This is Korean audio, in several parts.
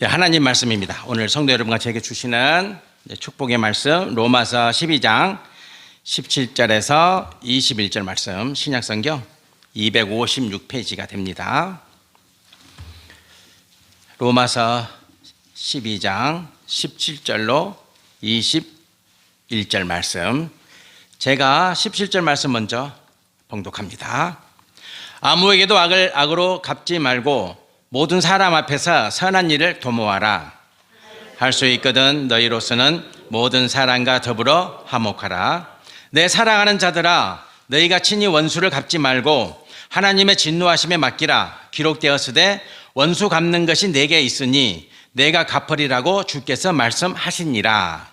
하나님 말씀입니다. 오늘 성도 여러분과 제게 주시는 축복의 말씀 로마서 12장 17절에서 21절 말씀, 신약성경 256페이지가 됩니다. 로마서 12장 17절로 21절 말씀, 제가 17절 말씀 먼저 봉독합니다. 아무에게도 악을 악으로 갚지 말고 모든 사람 앞에서 선한 일을 도모하라. 할 수 있거든 너희로서는 모든 사람과 더불어 화목하라. 내 사랑하는 자들아, 너희가 친히 원수를 갚지 말고 하나님의 진노하심에 맡기라. 기록되었으되 원수 갚는 것이 내게 있으니 내가 갚으리라고 주께서 말씀하시니라.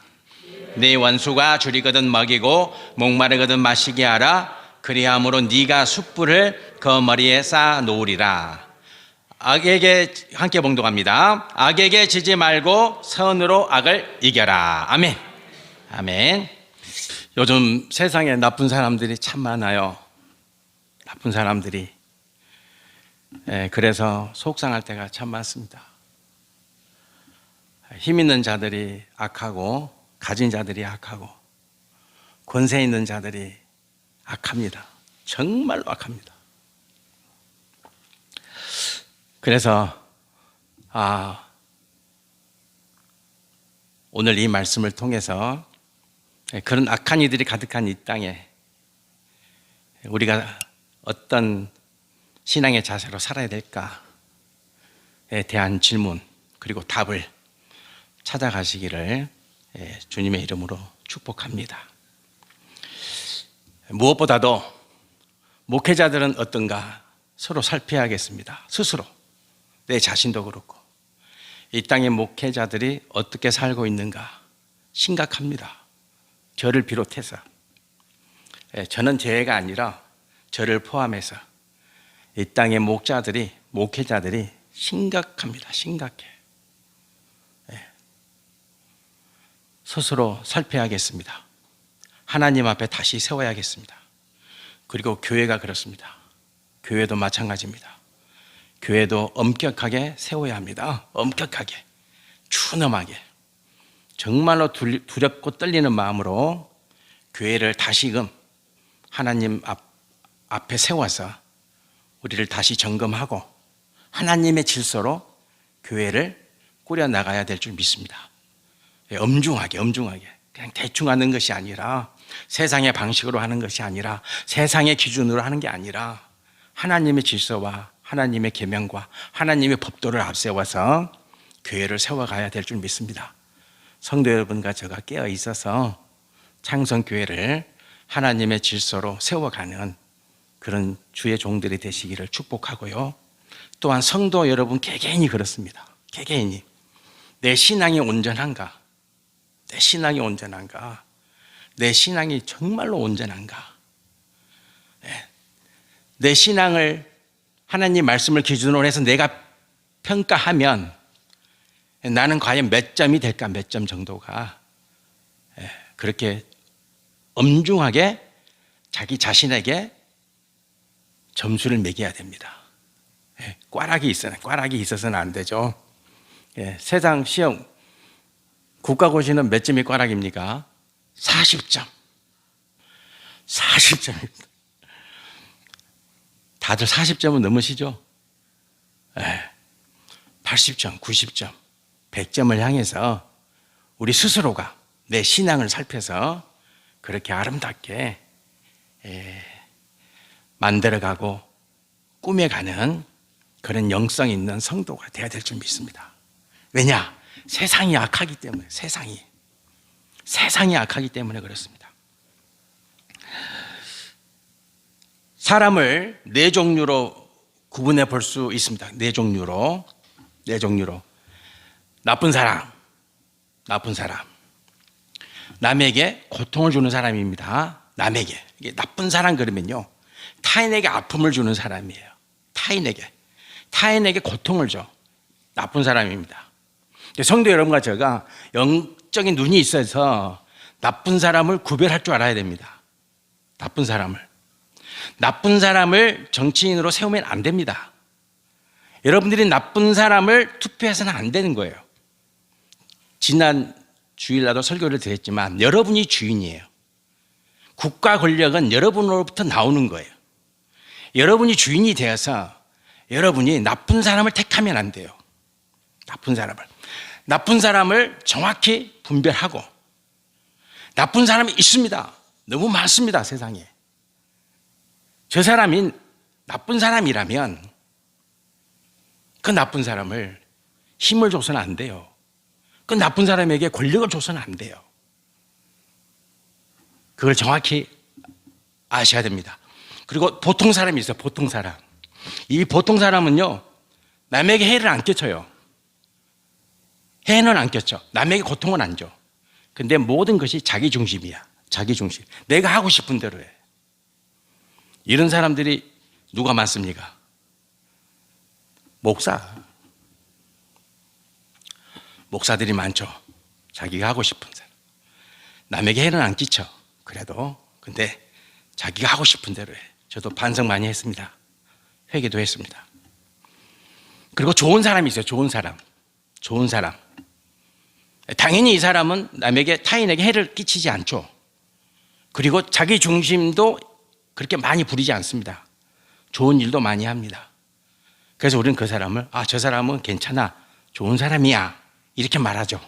네 원수가 줄이거든 먹이고 목마르거든 마시게 하라. 그리함으로 네가 숯불을 그 머리에 쌓아 놓으리라. 악에게 함께 봉독합니다. 악에게 지지 말고 선으로 악을 이겨라. 아멘. 아멘. 요즘 세상에 나쁜 사람들이 참 많아요. 나쁜 사람들이. 그래서 속상할 때가 참 많습니다. 힘 있는 자들이 악하고 가진 자들이 악하고 권세 있는 자들이 악합니다. 정말로 악합니다. 그래서 오늘 이 말씀을 통해서 그런 악한 이들이 가득한 이 땅에 우리가 어떤 신앙의 자세로 살아야 될까에 대한 질문 그리고 답을 찾아가시기를 주님의 이름으로 축복합니다. 무엇보다도 목회자들은 어떤가 서로 살펴야겠습니다. 스스로 내 자신도 그렇고 이 땅의 목회자들이 어떻게 살고 있는가 심각합니다. 저를 비롯해서, 저는 제가 아니라 저를 포함해서 이 땅의 목회자들이 심각합니다. 심각해. 스스로 살펴야겠습니다. 하나님 앞에 다시 세워야겠습니다. 그리고 교회가 그렇습니다. 교회도 마찬가지입니다. 교회도 엄격하게 세워야 합니다. 엄격하게, 준엄하게, 정말로 두렵고 떨리는 마음으로 교회를 다시금 하나님 앞에 세워서 우리를 다시 점검하고 하나님의 질서로 교회를 꾸려나가야 될 줄 믿습니다. 엄중하게 그냥 대충 하는 것이 아니라, 세상의 방식으로 하는 것이 아니라, 세상의 기준으로 하는 게 아니라 하나님의 질서와 하나님의 계명과 하나님의 법도를 앞세워서 교회를 세워가야 될 줄 믿습니다. 성도 여러분과 제가 깨어 있어서 창성교회를 하나님의 질서로 세워가는 그런 주의 종들이 되시기를 축복하고요. 또한 성도 여러분 개개인이 그렇습니다. 개개인이 내 신앙이 온전한가? 내 신앙이 온전한가? 내 신앙이 정말로 온전한가? 내 신앙을 하나님 말씀을 기준으로 해서 내가 평가하면 나는 과연 몇 점이 될까? 몇 점 정도가? 그렇게 엄중하게 자기 자신에게 점수를 매겨야 됩니다. 꽈락이 있어서는 안 되죠. 세상 시험 국가고시는 몇 점이 꽈락입니까? 40점. 40점입니다. 다들 40점은 넘으시죠? 80점, 90점, 100점을 향해서 우리 스스로가 내 신앙을 살펴서 그렇게 아름답게 만들어가고 꾸며가는 그런 영성 있는 성도가 되어야 될 줄 믿습니다. 왜냐? 세상이 악하기 때문에, 세상이 악하기 때문에 그렇습니다. 사람을 네 종류로 구분해 볼 수 있습니다. 네 종류로. 나쁜 사람. 남에게 고통을 주는 사람입니다. 남에게. 이게 나쁜 사람 그러면요, 타인에게 아픔을 주는 사람이에요. 타인에게 고통을 줘. 나쁜 사람입니다. 성도 여러분과 제가 영적인 눈이 있어서 나쁜 사람을 구별할 줄 알아야 됩니다. 나쁜 사람을 정치인으로 세우면 안 됩니다. 여러분들이 나쁜 사람을 투표해서는 안 되는 거예요. 지난 주일날도 설교를 드렸지만 여러분이 주인이에요. 국가 권력은 여러분으로부터 나오는 거예요. 여러분이 주인이 되어서 여러분이 나쁜 사람을 택하면 안 돼요. 나쁜 사람을 정확히 분별하고, 나쁜 사람이 있습니다. 너무 많습니다, 세상에. 저 사람이 나쁜 사람이라면 그 나쁜 사람을 힘을 줘서는 안 돼요. 그 나쁜 사람에게 권력을 줘서는 안 돼요. 그걸 정확히 아셔야 됩니다. 그리고 보통 사람이 있어요. 보통 사람. 이 보통 사람은요, 남에게 해를 안 끼쳐요. 해는 안 끼쳐. 남에게 고통은 안 줘. 근데 모든 것이 자기 중심이야. 자기 중심. 내가 하고 싶은 대로 해. 이런 사람들이 누가 많습니까? 목사들이 많죠. 자기가 하고 싶은 사람. 남에게 해는 안 끼쳐. 그래도 근데 자기가 하고 싶은 대로 해. 저도 반성 많이 했습니다. 회개도 했습니다. 그리고 좋은 사람이 있어요. 좋은 사람. 당연히 이 사람은 타인에게 해를 끼치지 않죠. 그리고 자기 중심도 그렇게 많이 부리지 않습니다. 좋은 일도 많이 합니다. 그래서 우리는 그 사람을 저 사람은 괜찮아, 좋은 사람이야, 이렇게 말하죠.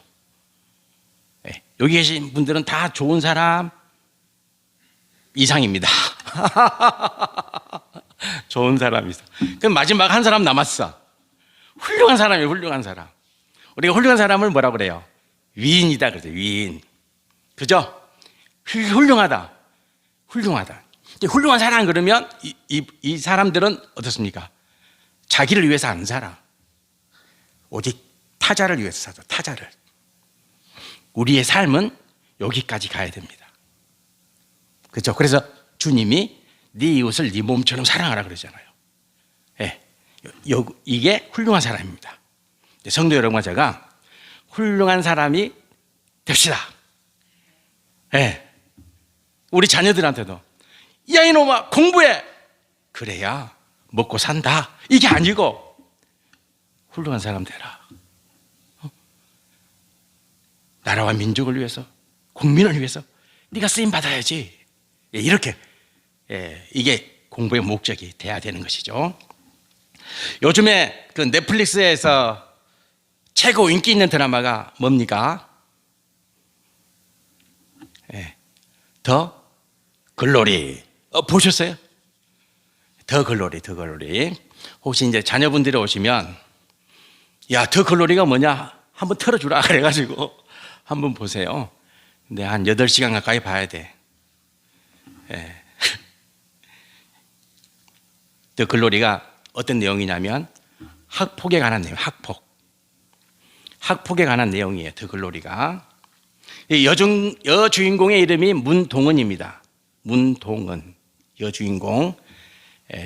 여기 계신 분들은 다 좋은 사람 이상입니다. 좋은 사람 이상. 그럼 마지막 한 사람 남았어. 훌륭한 사람이에요. 훌륭한 사람. 우리가 훌륭한 사람을 뭐라고 그래요? 위인이다 그러죠. 위인. 그죠? 훌륭하다. 훌륭한 사람 그러면 이 사람들은 어떻습니까? 자기를 위해서 안 살아. 오직 타자를 위해서 살아. 타자를. 우리의 삶은 여기까지 가야 됩니다. 그렇죠? 그래서 주님이 네 이웃을 네 몸처럼 사랑하라 그러잖아요. 이게 훌륭한 사람입니다. 성도 여러분과 제가 훌륭한 사람이 됩시다. 우리 자녀들한테도 야 이놈아 공부해, 그래야 먹고 산다, 이게 아니고 훌륭한 사람 되라. 나라와 민족을 위해서, 국민을 위해서 네가 쓰임 받아야지. 이렇게 이게 공부의 목적이 돼야 되는 것이죠. 요즘에 그 넷플릭스에서 최고 인기 있는 드라마가 뭡니까? 더 글로리. 보셨어요? 더 글로리. 혹시 이제 자녀분들이 오시면 야, 더 글로리가 뭐냐? 한번 틀어주라 그래가지고 한번 보세요. 근데 한 8시간 가까이 봐야 돼. 더 글로리가 어떤 내용이냐면 학폭에 관한 내용, 학폭에 관한 내용이에요. 더 글로리가. 여주인공의 이름이 문동은입니다. 문동은 여주인공.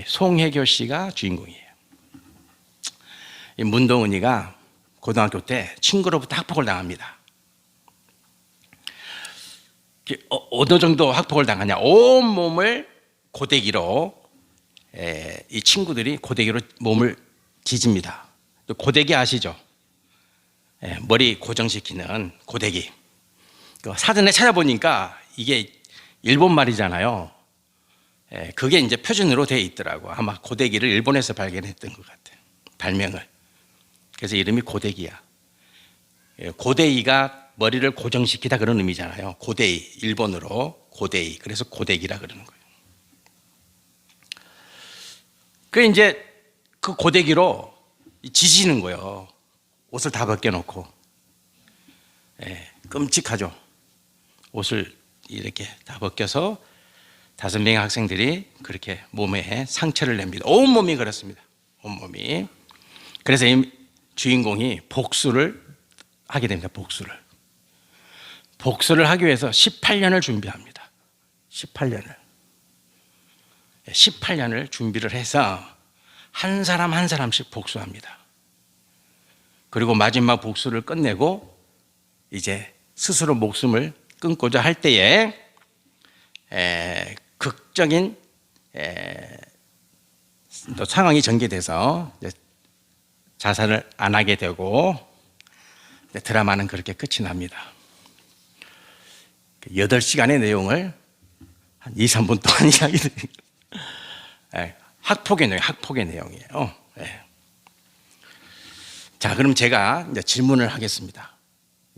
송혜교 씨가 주인공이에요. 이 문동은이가 고등학교 때 친구로부터 학폭을 당합니다. 어느 정도 학폭을 당하냐? 온몸을 고데기로, 이 친구들이 고데기로 몸을 뒤집니다. 고데기 아시죠? 머리 고정시키는 고데기. 사전에 찾아보니까 이게 일본 말이잖아요. 그게 이제 표준으로 되어 있더라고. 아마 고데기를 일본에서 발견했던 것 같아요. 발명을. 그래서 이름이 고데기야. 고데이가 머리를 고정시키다 그런 의미잖아요. 고데이, 일본어로 고데이. 그래서 고데기라 그러는 거예요. 그 이제 그 고데기로 지지는 거예요. 옷을 다 벗겨놓고. 끔찍하죠. 옷을 이렇게 다 벗겨서 5명의 학생들이 그렇게 몸에 상처를 냅니다. 온몸이 그렇습니다. 온몸이. 그래서 이 주인공이 복수를 하게 됩니다. 복수를 하기 위해서 18년을 준비합니다. 18년을 준비를 해서 한 사람 한 사람씩 복수합니다. 그리고 마지막 복수를 끝내고 이제 스스로 목숨을 끊고자 할 때에 극적인 또 상황이 전개돼서 자살을 안 하게 되고 드라마는 그렇게 끝이 납니다. 8시간의 내용을 한 2, 3분 동안 이야기 드립니다. 학폭의 내용이에요. 자, 그럼 제가 이제 질문을 하겠습니다.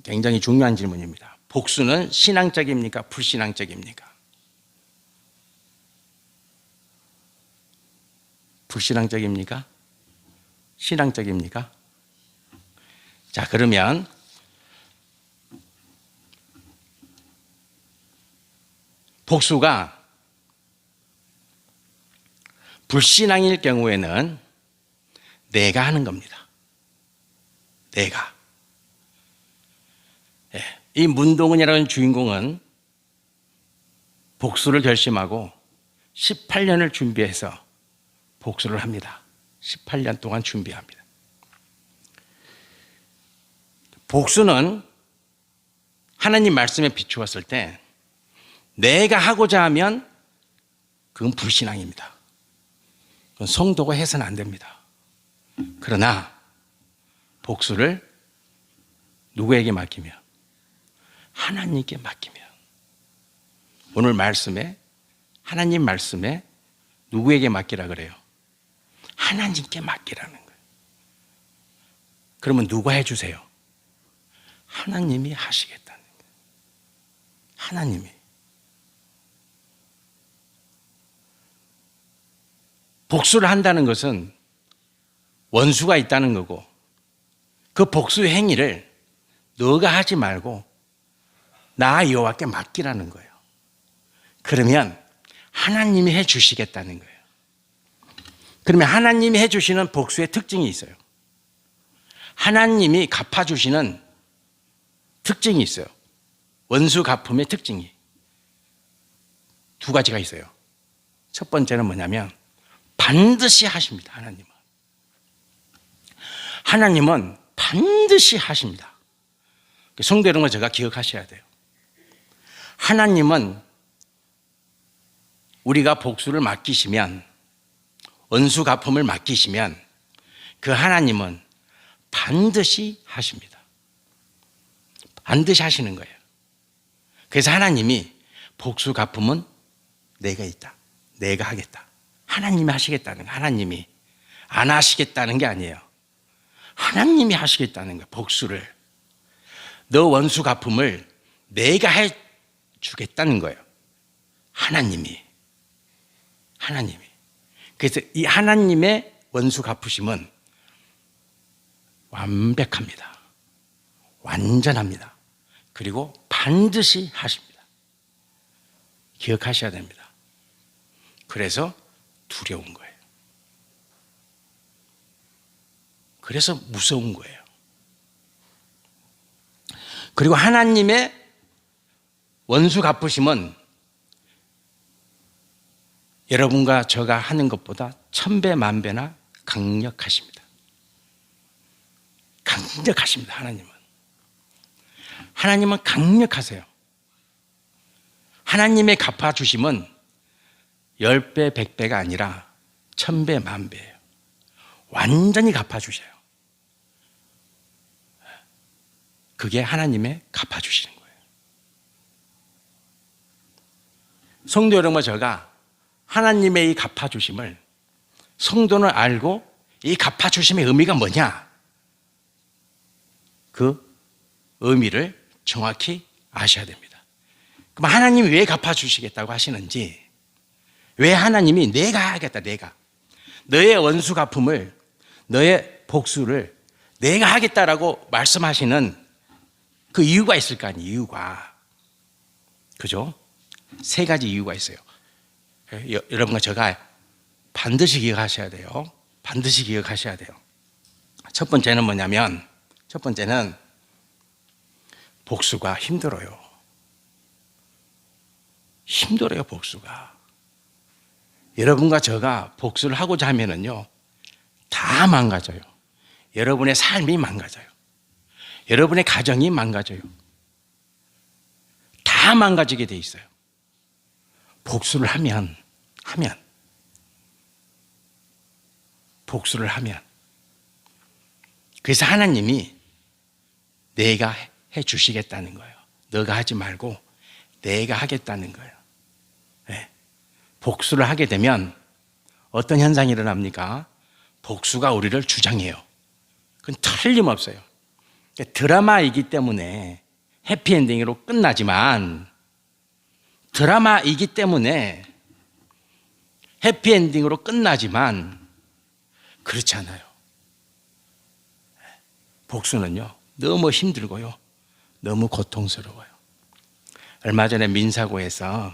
굉장히 중요한 질문입니다. 복수는 신앙적입니까? 불신앙적입니까? 불신앙적입니까? 신앙적입니까? 자, 그러면 복수가 불신앙일 경우에는 내가 하는 겁니다. 내가. 이 문동은이라는 주인공은 복수를 결심하고 18년을 준비해서 복수를 합니다. 18년 동안 준비합니다. 복수는 하나님 말씀에 비추었을 때 내가 하고자 하면 그건 불신앙입니다. 그건 성도가 해서는 안 됩니다. 그러나 복수를 누구에게 맡기면? 하나님께 맡기면. 오늘 말씀에, 하나님 말씀에 누구에게 맡기라 그래요? 하나님께 맡기라는 거예요. 그러면 누가 해주세요? 하나님이 하시겠다는 거예요. 하나님이. 복수를 한다는 것은 원수가 있다는 거고, 그 복수 행위를 너가 하지 말고 나 여호와께 맡기라는 거예요. 그러면 하나님이 해 주시겠다는 거예요. 그러면 하나님이 해 주시는 복수의 특징이 있어요. 하나님이 갚아 주시는 특징이 있어요. 원수 갚음의 특징이 두 가지가 있어요. 첫 번째는 뭐냐면 반드시 하십니다. 하나님은 반드시 하십니다. 성도 여러분, 제가 기억하셔야 돼요. 하나님은 우리가 복수를 맡기시면, 원수 갚음을 맡기시면 그 하나님은 반드시 하십니다. 반드시 하시는 거예요. 그래서 하나님이 복수 갚음은 내가 있다. 내가 하겠다. 하나님이 하시겠다는 거예요. 하나님이 안 하시겠다는 게 아니에요. 하나님이 하시겠다는 거예요. 복수를. 너 원수 갚음을 내가 해 주겠다는 거예요. 하나님이. 그래서 이 하나님의 원수 갚으심은 완벽합니다. 완전합니다. 그리고 반드시 하십니다. 기억하셔야 됩니다. 그래서 두려운 거예요. 그래서 무서운 거예요. 그리고 하나님의 원수 갚으심은 여러분과 저가 하는 것보다 1000배, 1000배나 강력하십니다. 강력하십니다. 하나님은 강력하세요. 하나님의 갚아주심은 10배, 100배가 아니라 1000배, 1000배예요. 완전히 갚아주셔요. 그게 하나님의 갚아주시는 거예요. 성도 여러분과 제가 하나님의 이 갚아주심을 성도는 알고 이 갚아주심의 의미가 뭐냐? 그 의미를 정확히 아셔야 됩니다. 그럼 하나님이 왜 갚아주시겠다고 하시는지, 왜 하나님이 내가 하겠다, 내가. 너의 원수 갚음을, 너의 복수를 내가 하겠다라고 말씀하시는 그 이유가 있을 거 아니에요, 이유가. 그죠? 3가지 이유가 있어요. 여러분과 제가 반드시 기억하셔야 돼요. 반드시 기억하셔야 돼요. 첫 번째는 뭐냐면, 첫 번째는 복수가 힘들어요. 힘들어요, 복수가. 여러분과 제가 복수를 하고자 하면은요, 다 망가져요. 여러분의 삶이 망가져요. 여러분의 가정이 망가져요. 다 망가지게 돼 있어요. 복수를 복수를 하면 그래서 하나님이 내가 해 주시겠다는 거예요. 너가 하지 말고 내가 하겠다는 거예요. 네. 복수를 하게 되면 어떤 현상이 일어납니까? 복수가 우리를 주장해요. 그건 틀림없어요. 그러니까 드라마이기 때문에 해피엔딩으로 끝나지만, 드라마이기 때문에 해피엔딩으로 끝나지만 그렇지 않아요. 복수는요, 너무 힘들고요, 너무 고통스러워요. 얼마 전에 민사고에서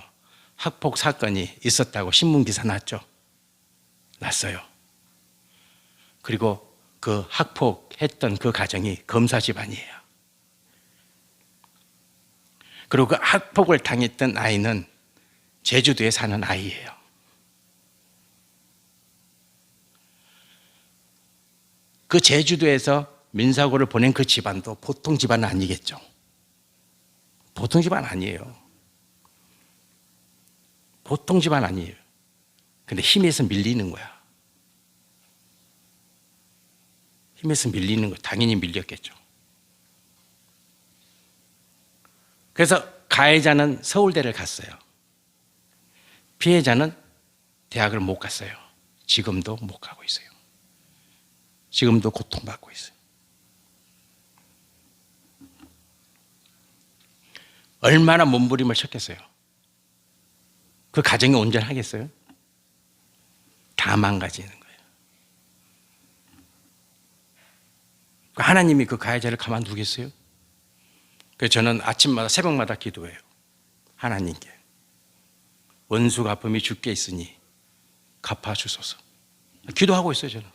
학폭 사건이 있었다고 신문기사 났어요. 그리고 그 학폭했던 그 가정이 검사 집안이에요. 그리고 그 학폭을 당했던 아이는 제주도에 사는 아이예요. 그 제주도에서 민사고를 보낸 그 집안도 보통 집안은 아니겠죠. 보통 집안 아니에요. 보통 집안 아니에요. 근데 힘에서 밀리는 거야. 힘에서 밀리는 거, 당연히 밀렸겠죠. 그래서 가해자는 서울대를 갔어요. 피해자는 대학을 못 갔어요. 지금도 못 가고 있어요. 지금도 고통받고 있어요. 얼마나 몸부림을 쳤겠어요. 그 가정이 온전하겠어요? 다 망가지는 거예요. 하나님이 그 가해자를 가만두겠어요? 그래서 저는 아침마다 새벽마다 기도해요. 하나님께 원수 갚음이 주께 있으니 갚아주소서. 기도하고 있어요. 저는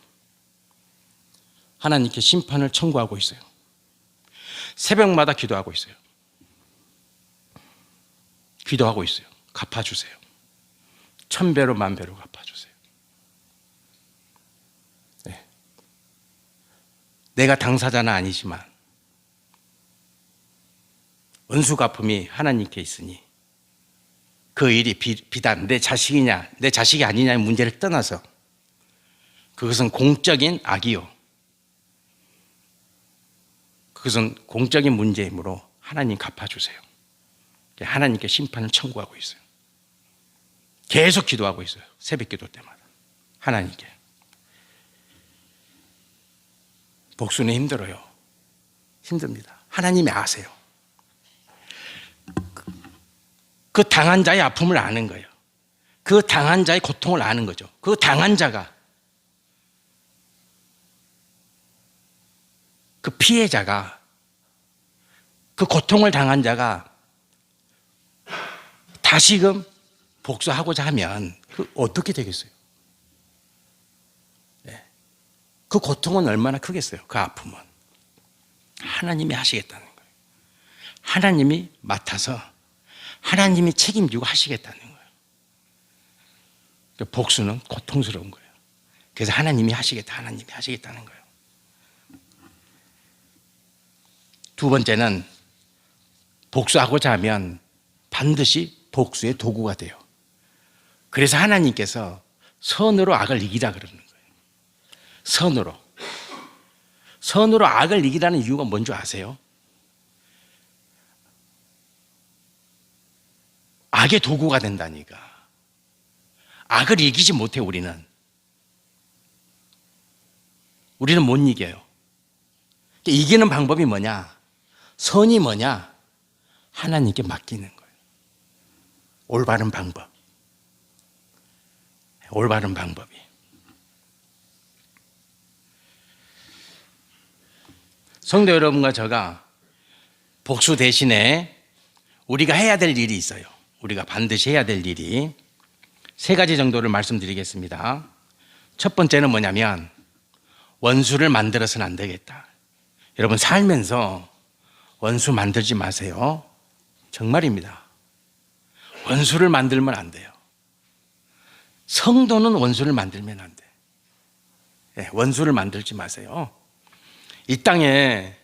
하나님께 심판을 청구하고 있어요. 새벽마다 기도하고 있어요. 기도하고 있어요. 갚아주세요. 1000배로 10,000배로 갚아주세요. 네. 내가 당사자는 아니지만 원수 갚음이 하나님께 있으니 그 일이 비단 내 자식이냐 내 자식이 아니냐의 문제를 떠나서 그것은 공적인 악이요, 그것은 공적인 문제이므로 하나님 갚아주세요. 하나님께 심판을 청구하고 있어요. 계속 기도하고 있어요. 새벽 기도 때마다 하나님께. 복수는 힘들어요. 힘듭니다. 하나님이 아세요. 그 당한 자의 아픔을 아는 거예요. 그 당한 자의 고통을 아는 거죠. 그 당한 자가, 그 피해자가, 그 고통을 당한 자가 다시금 복수하고자 하면 그 어떻게 되겠어요? 네. 그 고통은 얼마나 크겠어요? 그 아픔은. 하나님이 하시겠다는 거예요. 하나님이 맡아서 하나님이 책임지고 하시겠다는 거예요. 복수는 고통스러운 거예요. 그래서 하나님이 하시겠다는 거예요. 두 번째는 복수하고자 하면 반드시 복수의 도구가 돼요. 그래서 하나님께서 선으로 악을 이기라 그러는 거예요. 선으로 악을 이기라는 이유가 뭔지 아세요? 악의 도구가 된다니까. 악을 이기지 못해. 우리는 못 이겨요. 이기는 방법이 뭐냐? 선이 뭐냐? 하나님께 맡기는 거예요. 올바른 방법이. 성도 여러분과 제가 복수 대신에 우리가 해야 될 일이 있어요. 우리가 반드시 해야 될 일이 세 가지 정도를 말씀드리겠습니다. 첫 번째는 뭐냐면 원수를 만들어서는 안 되겠다. 여러분 살면서 원수 만들지 마세요. 정말입니다. 원수를 만들면 안 돼요. 성도는 원수를 만들면 안 돼. 네, 원수를 만들지 마세요. 이 땅에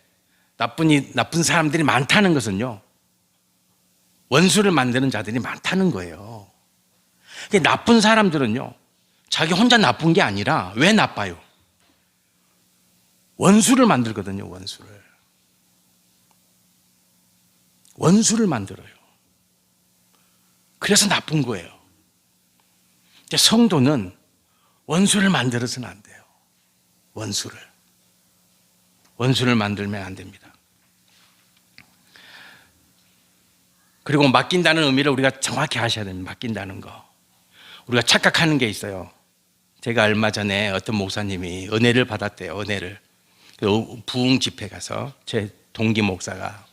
나쁜 사람들이 많다는 것은요, 원수를 만드는 자들이 많다는 거예요. 나쁜 사람들은요, 자기 혼자 나쁜 게 아니라 왜 나빠요? 원수를 만들거든요. 원수를 만들어요. 그래서 나쁜 거예요. 근데 성도는 원수를 만들어서는 안 돼요. 원수를 만들면 안 됩니다. 그리고 맡긴다는 의미를 우리가 정확히 아셔야 됩니다. 맡긴다는 거. 우리가 착각하는 게 있어요. 제가 얼마 전에 어떤 목사님이 은혜를 받았대요. 은혜를. 부흥 집회 가서 제 동기 목사가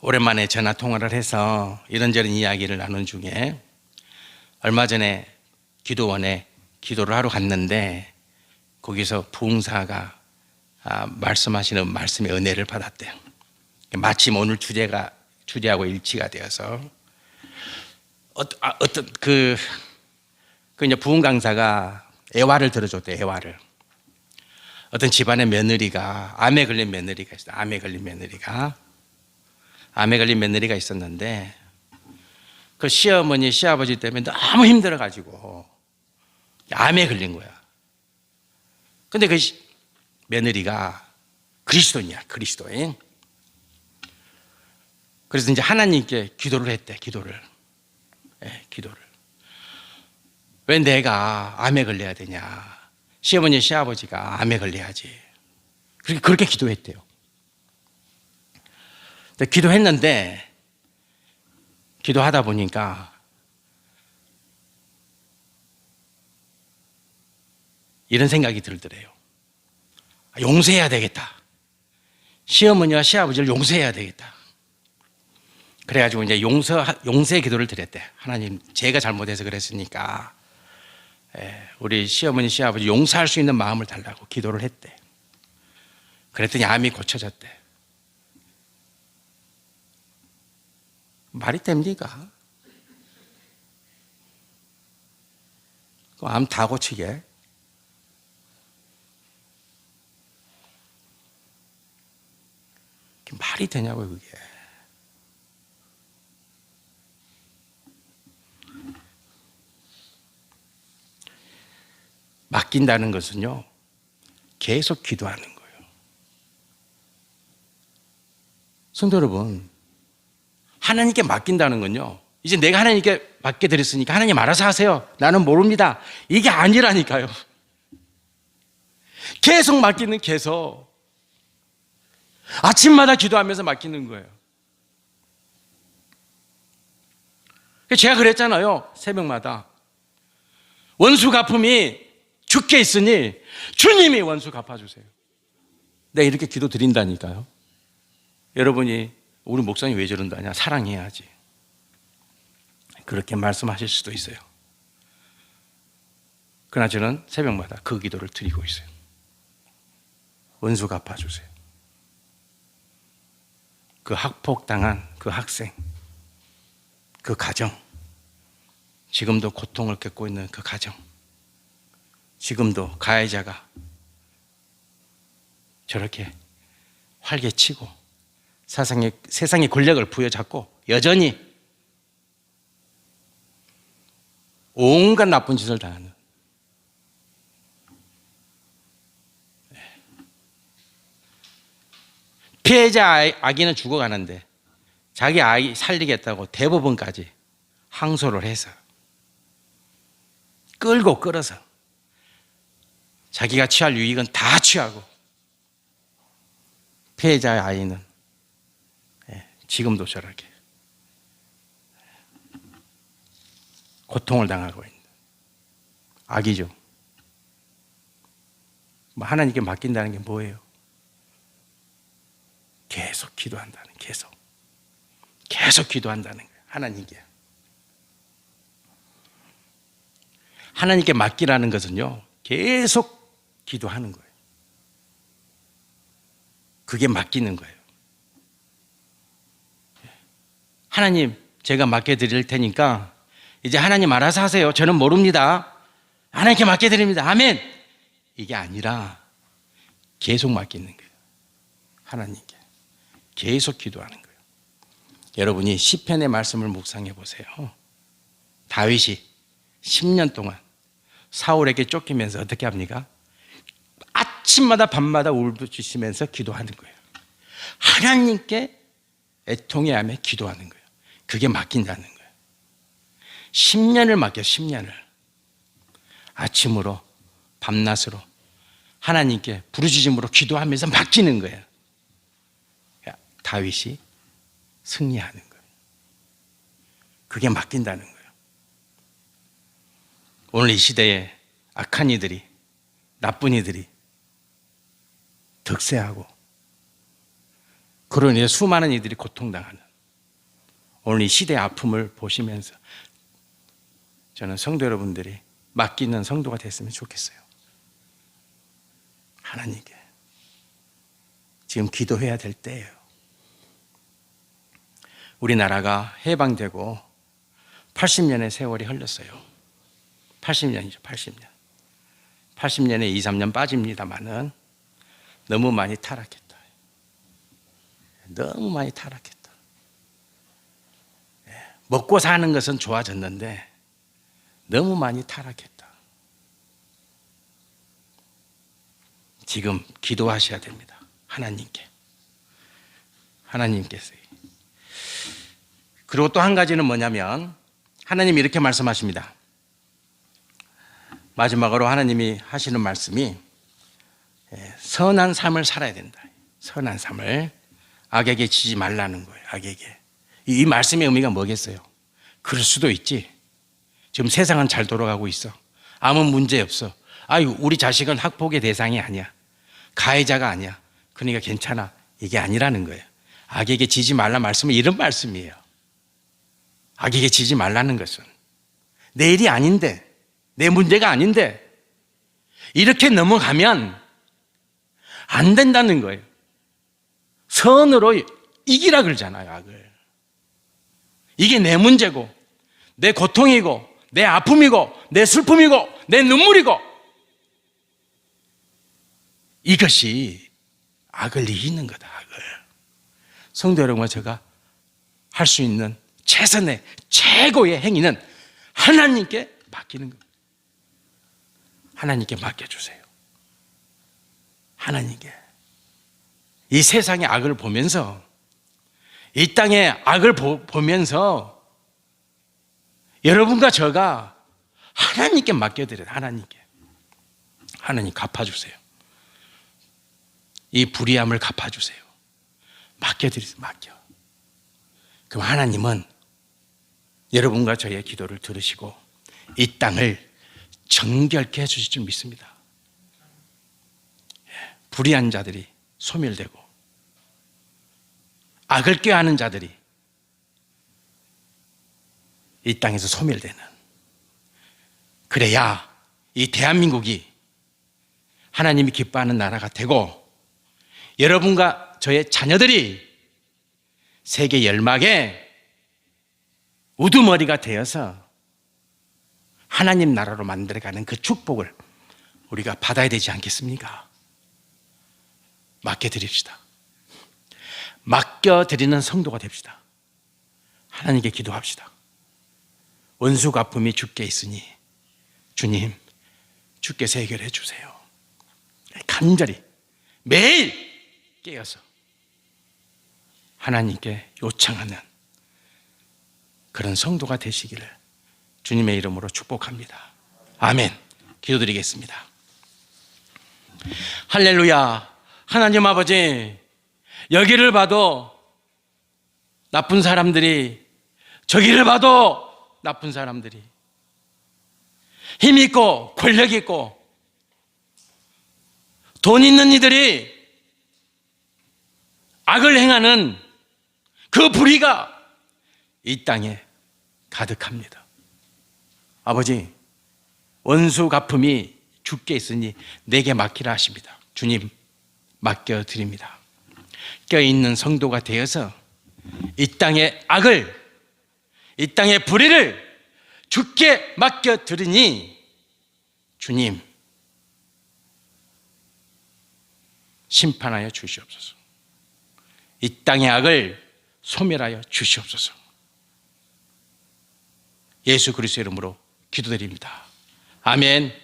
오랜만에 전화 통화를 해서 이런저런 이야기를 나눈 중에 얼마 전에 기도원에 기도를 하러 갔는데 거기서 부흥사가 말씀하시는 말씀의 은혜를 받았대요. 마침 오늘 주제하고 일치가 되어서 어떤 그 이제 부흥 강사가 애화를 들어줬대요. 애화를. 어떤 집안의 며느리가 암에 걸린 며느리가 있어요. 암에 걸린 며느리가 있었는데 그 시어머니 시아버지 때문에 너무 힘들어가지고 암에 걸린 거야. 근데 그 며느리가 그리스도인이야. 그리스도인. 그래서 이제 하나님께 기도를 했대. 기도를. 왜 내가 암에 걸려야 되냐. 시어머니 시아버지가 암에 걸려야지. 그렇게 기도했대요. 근데 기도했는데 기도하다 보니까 이런 생각이 들더래요. 용서해야 되겠다. 시어머니와 시아버지를 용서해야 되겠다. 그래가지고 이제 용서의 기도를 드렸대. 하나님, 제가 잘못해서 그랬으니까 우리 시어머니 시아버지 용서할 수 있는 마음을 달라고 기도를 했대. 그랬더니 암이 고쳐졌대. 말이 됩니까? 암 다 고치게. 말이 되냐고요, 그게. 맡긴다는 것은요, 계속 기도하는 거예요. 성도 여러분, 하나님께 맡긴다는 건요, 이제 내가 하나님께 맡겨드렸으니까 하나님 알아서 하세요. 나는 모릅니다. 이게 아니라니까요. 계속 맡기는, 계속. 아침마다 기도하면서 맡기는 거예요. 제가 그랬잖아요. 새벽마다. 원수 갚음이 죽게 있으니 주님이 원수 갚아주세요. 내가 이렇게 기도 드린다니까요. 여러분이 우리 목사님 왜 저런다냐? 사랑해야지. 그렇게 말씀하실 수도 있어요. 그러나 저는 새벽마다 그 기도를 드리고 있어요. 원수 갚아주세요. 그 학폭당한 그 학생, 그 가정, 지금도 고통을 겪고 있는 그 가정, 지금도 가해자가 저렇게 활개치고 세상의 권력을 부여잡고 여전히 온갖 나쁜 짓을 당하는, 피해자 아기는 죽어가는데 자기 아이 살리겠다고 대법원까지 항소를 해서 끌어서 자기가 취할 유익은 다 취하고 피해자의 아이는 지금도 저렇게 고통을 당하고 있는 악이죠. 하나님께 맡긴다는 게 뭐예요? 계속 기도한다는, 계속 기도한다는 거예요. 하나님께 맡기라는 것은요, 계속 기도하는 거예요. 그게 맡기는 거예요. 하나님, 제가 맡겨드릴 테니까 이제 하나님 알아서 하세요. 저는 모릅니다. 하나님께 맡겨드립니다. 아멘. 이게 아니라 계속 맡기는 거예요. 하나님께 계속 기도하는 거예요. 여러분이 시편의 말씀을 묵상해 보세요. 다윗이 10년 동안 사울에게 쫓기면서 어떻게 합니까? 아침마다 밤마다 울부짖으면서 기도하는 거예요. 하나님께 애통해하며 기도하는 거예요. 그게 맡긴다는 거예요. 10년을 맡겨, 10년을. 아침으로 밤낮으로 하나님께 부르짖음으로 기도하면서 맡기는 거예요. 다윗이 승리하는 거예요. 그게 맡긴다는 거예요. 오늘 이 시대에 악한 이들이, 나쁜 이들이 득세하고 그로 인해 수많은 이들이 고통당하는 오늘 이 시대의 아픔을 보시면서 저는 성도 여러분들이 맡기는 성도가 됐으면 좋겠어요. 하나님께 지금 기도해야 될 때예요. 우리나라가 해방되고 80년의 세월이 흘렀어요. 80년이죠, 80년. 80년에 2, 3년 빠집니다만은 너무 많이 타락했다. 너무 많이 타락했다. 먹고 사는 것은 좋아졌는데 너무 많이 타락했다. 지금 기도하셔야 됩니다. 하나님께. 하나님께서. 그리고 또 한 가지는 뭐냐면 하나님이 이렇게 말씀하십니다. 마지막으로 하나님이 하시는 말씀이 선한 삶을 살아야 된다. 선한 삶을. 악에게 지지 말라는 거예요. 악에게. 이 말씀의 의미가 뭐겠어요? 그럴 수도 있지. 지금 세상은 잘 돌아가고 있어. 아무 문제 없어. 아유, 우리 자식은 학폭의 대상이 아니야. 가해자가 아니야. 그러니까 괜찮아. 이게 아니라는 거예요. 악에게 지지 말라 말씀은 이런 말씀이에요. 악에게 지지 말라는 것은 내 일이 아닌데, 내 문제가 아닌데 이렇게 넘어가면 안 된다는 거예요. 선으로 이기라 그러잖아요, 악을. 이게 내 문제고 내 고통이고 내 아픔이고 내 슬픔이고 내 눈물이고 이것이 악을 이기는 거다. 악을. 성도 여러분과 제가 할 수 있는 최선의 최고의 행위는 하나님께 맡기는 겁니다. 하나님께 맡겨주세요. 하나님께. 이 세상의 악을 보면서, 이 땅의 악을 보면서 여러분과 저가 하나님께 맡겨드려요. 하나님께. 하나님 갚아주세요. 이 불의함을 갚아주세요. 맡겨드리세요. 맡겨. 그럼 하나님은 여러분과 저의 기도를 들으시고 이 땅을 정결케 해주실 줄 믿습니다. 불의한 자들이 소멸되고 악을 꾀하는 자들이 이 땅에서 소멸되는, 그래야 이 대한민국이 하나님이 기뻐하는 나라가 되고 여러분과 저의 자녀들이 세계 열막의 우두머리가 되어서 하나님 나라로 만들어가는 그 축복을 우리가 받아야 되지 않겠습니까? 맡겨드립시다. 맡겨드리는 성도가 됩시다. 하나님께 기도합시다. 원수 갚음이 주께 있으니 주님, 주께서 해결해 주세요. 간절히 매일 깨어서 하나님께 요청하는 그런 성도가 되시기를 주님의 이름으로 축복합니다. 아멘. 기도드리겠습니다. 할렐루야. 하나님 아버지, 여기를 봐도 나쁜 사람들이, 저기를 봐도 나쁜 사람들이, 힘 있고 권력 있고 돈 있는 이들이 악을 행하는 그 불의가 이 땅에 가득합니다. 아버지, 원수 갚음이 주께 있으니 내게 맡기라 하십니다. 주님, 맡겨드립니다. 껴있는 성도가 되어서 이 땅의 악을, 이 땅의 불의를 주께 맡겨드리니 주님, 심판하여 주시옵소서. 이 땅의 악을 소멸하여 주시옵소서. 예수 그리스도의 이름으로 기도드립니다. 아멘.